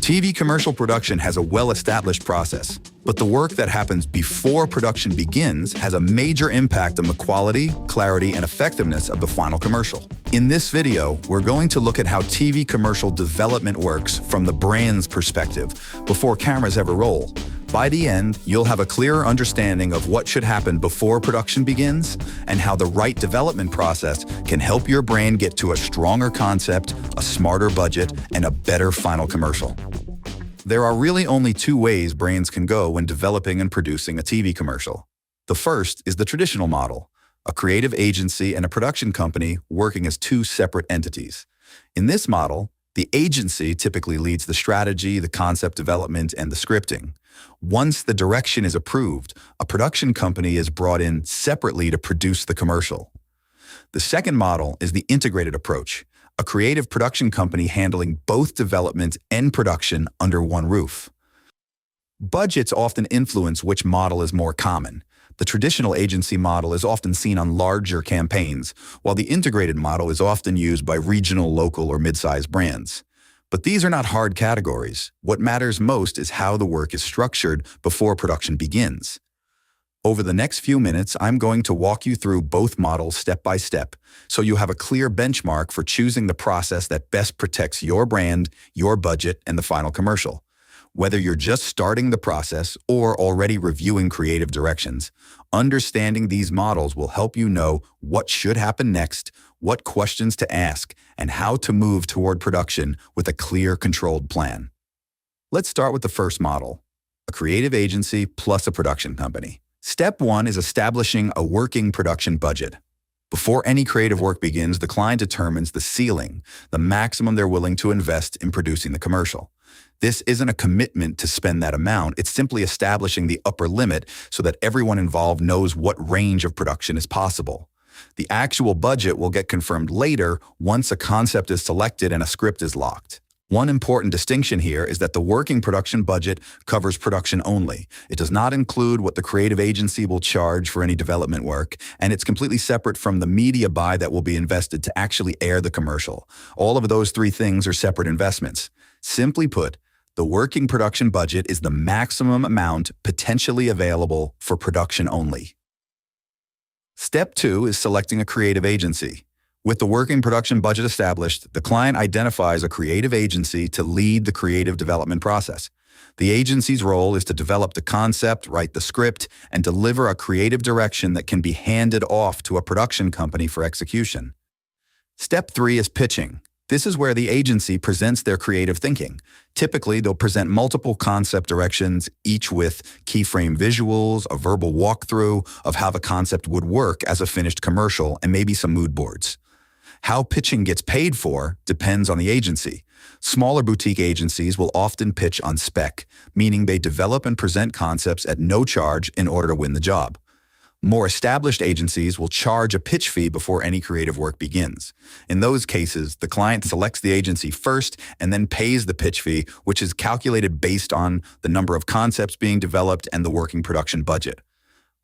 TV commercial production has a well-established process, but the work that happens before production begins has a major impact on the quality, clarity, and effectiveness of the final commercial. In this video, we're going to look at how TV commercial development works from the brand's perspective before cameras ever roll. By the end, you'll have a clearer understanding of what should happen before production begins and how the right development process can help your brand get to a stronger concept, a smarter budget, and a better final commercial. There are really only two ways brands can go when developing and producing a TV commercial. The first is the traditional model, a creative agency and a production company working as two separate entities. In this model, the agency typically leads the strategy, the concept development, and the scripting. Once the direction is approved, a production company is brought in separately to produce the commercial. The second model is the integrated approach, a creative production company handling both development and production under one roof. Budgets often influence which model is more common. The traditional agency model is often seen on larger campaigns, while the integrated model is often used by regional, local, or mid-sized brands. But these are not hard categories. What matters most is how the work is structured before production begins. Over the next few minutes, I'm going to walk you through both models step by step, so you have a clear benchmark for choosing the process that best protects your brand, your budget, and the final commercial. Whether you're just starting the process or already reviewing creative directions, understanding these models will help you know what should happen next, what questions to ask, and how to move toward production with a clear, controlled plan. Let's start with the first model, a creative agency plus a production company. Step one is establishing a working production budget. Before any creative work begins, the client determines the ceiling, the maximum they're willing to invest in producing the commercial. This isn't a commitment to spend that amount, it's simply establishing the upper limit so that everyone involved knows what range of production is possible. The actual budget will get confirmed later once a concept is selected and a script is locked. One important distinction here is that the working production budget covers production only. It does not include what the creative agency will charge for any development work, and it's completely separate from the media buy that will be invested to actually air the commercial. All of those three things are separate investments. Simply put, the working production budget is the maximum amount potentially available for production only. Step two is selecting a creative agency. With the working production budget established, the client identifies a creative agency to lead the creative development process. The agency's role is to develop the concept, write the script, and deliver a creative direction that can be handed off to a production company for execution. Step three is pitching. This is where the agency presents their creative thinking. Typically, they'll present multiple concept directions, each with keyframe visuals, a verbal walkthrough of how the concept would work as a finished commercial, and maybe some mood boards. How pitching gets paid for depends on the agency. Smaller boutique agencies will often pitch on spec, meaning they develop and present concepts at no charge in order to win the job. More established agencies will charge a pitch fee before any creative work begins. In those cases, the client selects the agency first and then pays the pitch fee, which is calculated based on the number of concepts being developed and the working production budget.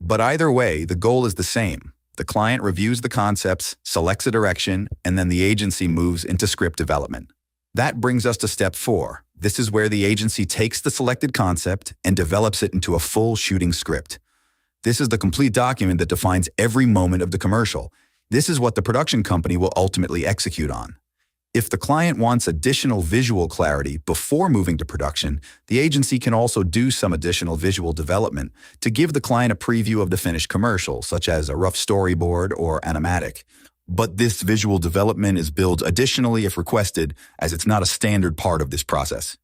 But either way, the goal is the same. The client reviews the concepts, selects a direction, and then the agency moves into script development. That brings us to step four. This is where the agency takes the selected concept and develops it into a full shooting script. This is the complete document that defines every moment of the commercial. This is what the production company will ultimately execute on. If the client wants additional visual clarity before moving to production, the agency can also do some additional visual development to give the client a preview of the finished commercial, such as a rough storyboard or animatic. But this visual development is billed additionally if requested, as it's not a standard part of this process.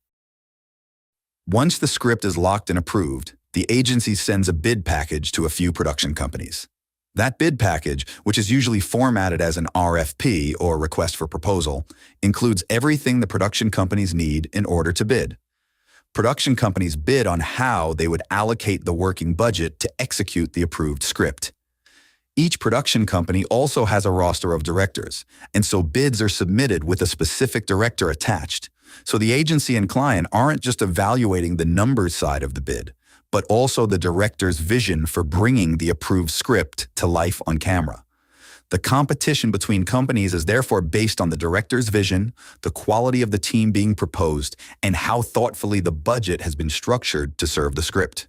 Once the script is locked and approved, the agency sends a bid package to a few production companies. That bid package, which is usually formatted as an RFP or request for proposal, includes everything the production companies need in order to bid. Production companies bid on how they would allocate the working budget to execute the approved script. Each production company also has a roster of directors, and so bids are submitted with a specific director attached. So the agency and client aren't just evaluating the numbers side of the bid, but also the director's vision for bringing the approved script to life on camera. The competition between companies is therefore based on the director's vision, the quality of the team being proposed, and how thoughtfully the budget has been structured to serve the script.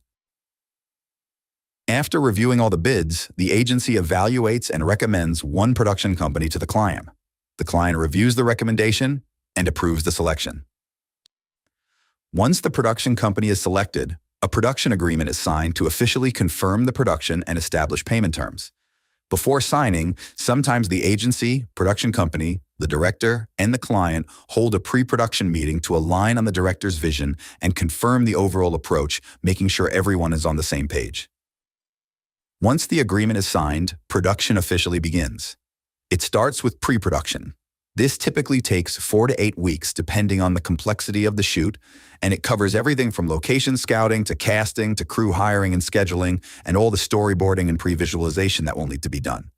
After reviewing all the bids, the agency evaluates and recommends one production company to the client. The client reviews the recommendation and approves the selection. Once the production company is selected, a production agreement is signed to officially confirm the production and establish payment terms. Before signing, sometimes the agency, production company, the director, and the client hold a pre-production meeting to align on the director's vision and confirm the overall approach, making sure everyone is on the same page. Once the agreement is signed, production officially begins. It starts with pre-production. This typically takes 4 to 8 weeks depending on the complexity of the shoot, and it covers everything from location scouting to casting to crew hiring and scheduling and all the storyboarding and pre-visualization that will need to be done.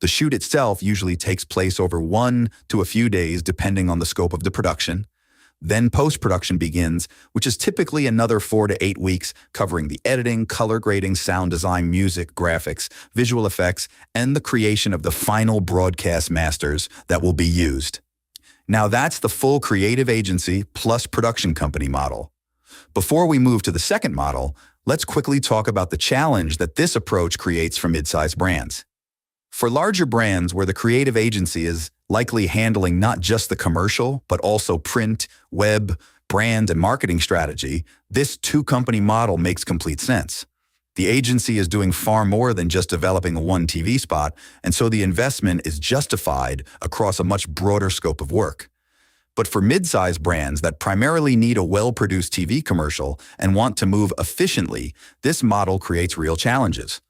The shoot itself usually takes place over 1 to a few days depending on the scope of the production. Then post-production begins, which is typically another 4 to 8 weeks, covering the editing, color grading, sound design, music, graphics, visual effects, and the creation of the final broadcast masters that will be used. Now that's the full creative agency plus production company model. Before we move to the second model, let's quickly talk about the challenge that this approach creates for mid-sized brands. For larger brands where the creative agency is likely handling not just the commercial, but also print, web, brand, and marketing strategy, this two-company model makes complete sense. The agency is doing far more than just developing one TV spot, and so the investment is justified across a much broader scope of work. But for mid-sized brands that primarily need a well-produced TV commercial and want to move efficiently, this model creates real challenges.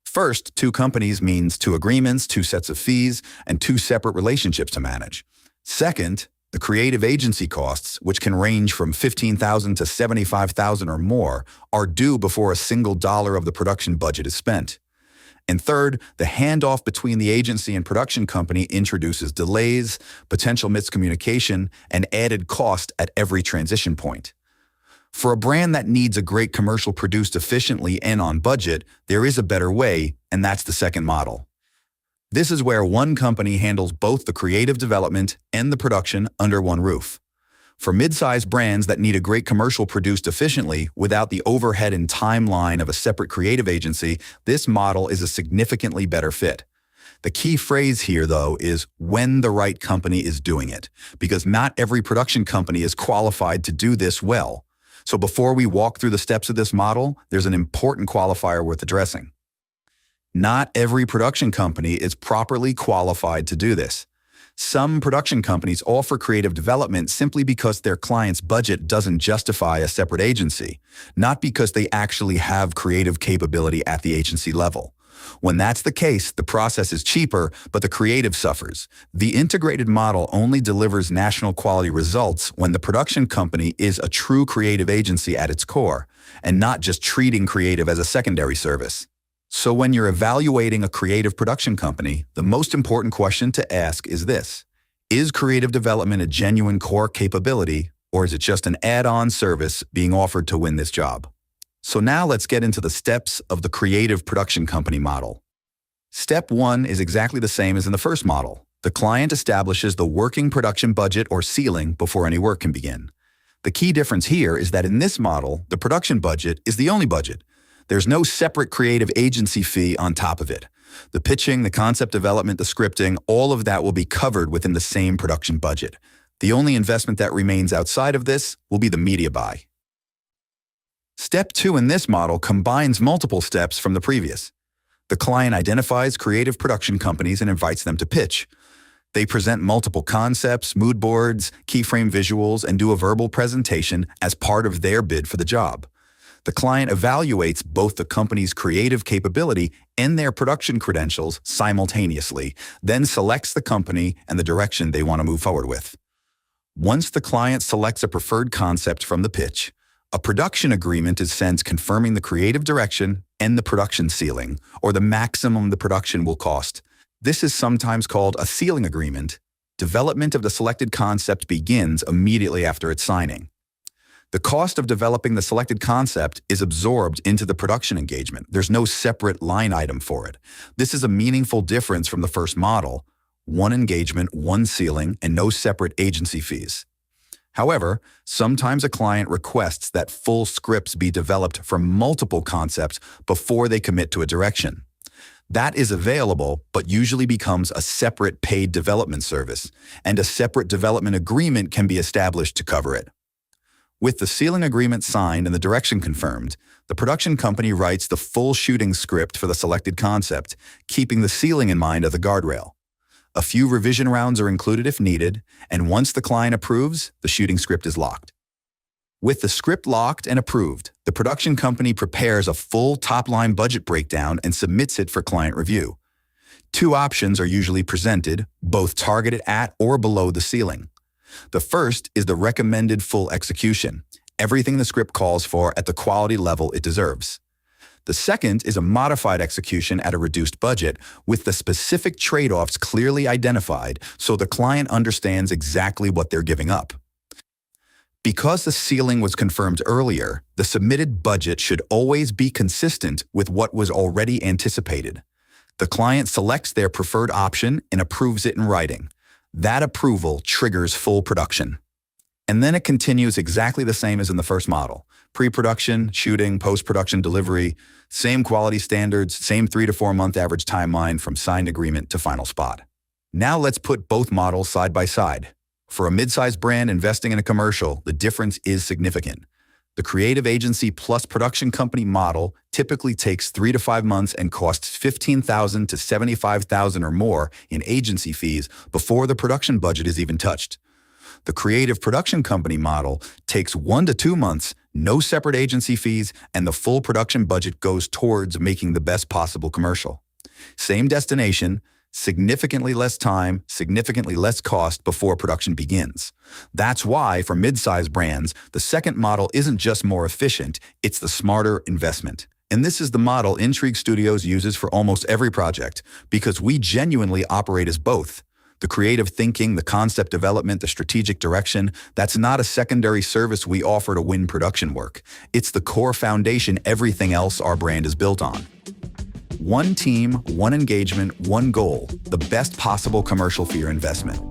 First, two companies means two agreements, two sets of fees, and two separate relationships to manage. Second, the creative agency costs, which can range from $15,000 to $75,000 or more, are due before a single dollar of the production budget is spent. And third, the handoff between the agency and production company introduces delays, potential miscommunication, and added cost at every transition point. For a brand that needs a great commercial produced efficiently and on budget, there is a better way, and that's the second model. This is where one company handles both the creative development and the production under one roof. For mid-sized brands that need a great commercial produced efficiently without the overhead and timeline of a separate creative agency, this model is a significantly better fit. The key phrase here, though, is when the right company is doing it, because not every production company is qualified to do this well. So before we walk through the steps of this model, there's an important qualifier worth addressing. Not every production company is properly qualified to do this. Some production companies offer creative development simply because their client's budget doesn't justify a separate agency, not because they actually have creative capability at the agency level. When that's the case, the process is cheaper, but the creative suffers. The integrated model only delivers national quality results when the production company is a true creative agency at its core, and not just treating creative as a secondary service. So when you're evaluating a creative production company, the most important question to ask is this: is creative development a genuine core capability, or is it just an add-on service being offered to win this job? So now let's get into the steps of the creative production company model. Step 1 is exactly the same as in the first model. The client establishes the working production budget or ceiling before any work can begin. The key difference here is that in this model, the production budget is the only budget. There's no separate creative agency fee on top of it. The pitching, the concept development, the scripting, all of that will be covered within the same production budget. The only investment that remains outside of this will be the media buy. Step 2 in this model combines multiple steps from the previous. The client identifies creative production companies and invites them to pitch. They present multiple concepts, mood boards, keyframe visuals, and do a verbal presentation as part of their bid for the job. The client evaluates both the company's creative capability and their production credentials simultaneously, then selects the company and the direction they want to move forward with. Once the client selects a preferred concept from the pitch, a production agreement is sent confirming the creative direction and the production ceiling, or the maximum the production will cost. This is sometimes called a ceiling agreement. Development of the selected concept begins immediately after its signing. The cost of developing the selected concept is absorbed into the production engagement. There's no separate line item for it. This is a meaningful difference from the first model: one engagement, one ceiling, and no separate agency fees. However, sometimes a client requests that full scripts be developed for multiple concepts before they commit to a direction. That is available, but usually becomes a separate paid development service, and a separate development agreement can be established to cover it. With the ceiling agreement signed and the direction confirmed, the production company writes the full shooting script for the selected concept, keeping the ceiling in mind as the guardrail. A few revision rounds are included if needed, and once the client approves, the shooting script is locked. With the script locked and approved, the production company prepares a full top-line budget breakdown and submits it for client review. Two options are usually presented, both targeted at or below the ceiling. The first is the recommended full execution, everything the script calls for at the quality level it deserves. The second is a modified execution at a reduced budget with the specific trade-offs clearly identified so the client understands exactly what they're giving up. Because the ceiling was confirmed earlier, the submitted budget should always be consistent with what was already anticipated. The client selects their preferred option and approves it in writing. That approval triggers full production. And then it continues exactly the same as in the first model. Pre-production, shooting, post-production delivery, same quality standards, same 3 to 4 month average timeline from signed agreement to final spot. Now let's put both models side by side. For a mid-sized brand investing in a commercial, the difference is significant. The creative agency plus production company model typically takes 3 to 5 months and costs $15,000 to $75,000 or more in agency fees before the production budget is even touched. The creative production company model takes 1 to 2 months, no separate agency fees, and the full production budget goes towards making the best possible commercial. Same destination, significantly less time, significantly less cost before production begins. That's why, for mid-sized brands, the second model isn't just more efficient, it's the smarter investment. And this is the model Intrigue Studios uses for almost every project, because we genuinely operate as both. The creative thinking, the concept development, the strategic direction, that's not a secondary service we offer to win production work. It's the core foundation everything else our brand is built on. One team, one engagement, one goal, the best possible commercial for your investment.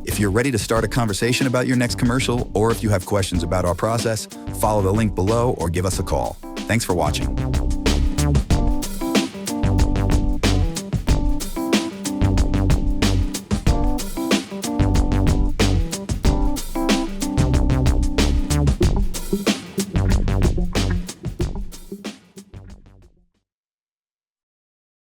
If you're ready to start a conversation about your next commercial, or if you have questions about our process, follow the link below or give us a call. Thanks for watching.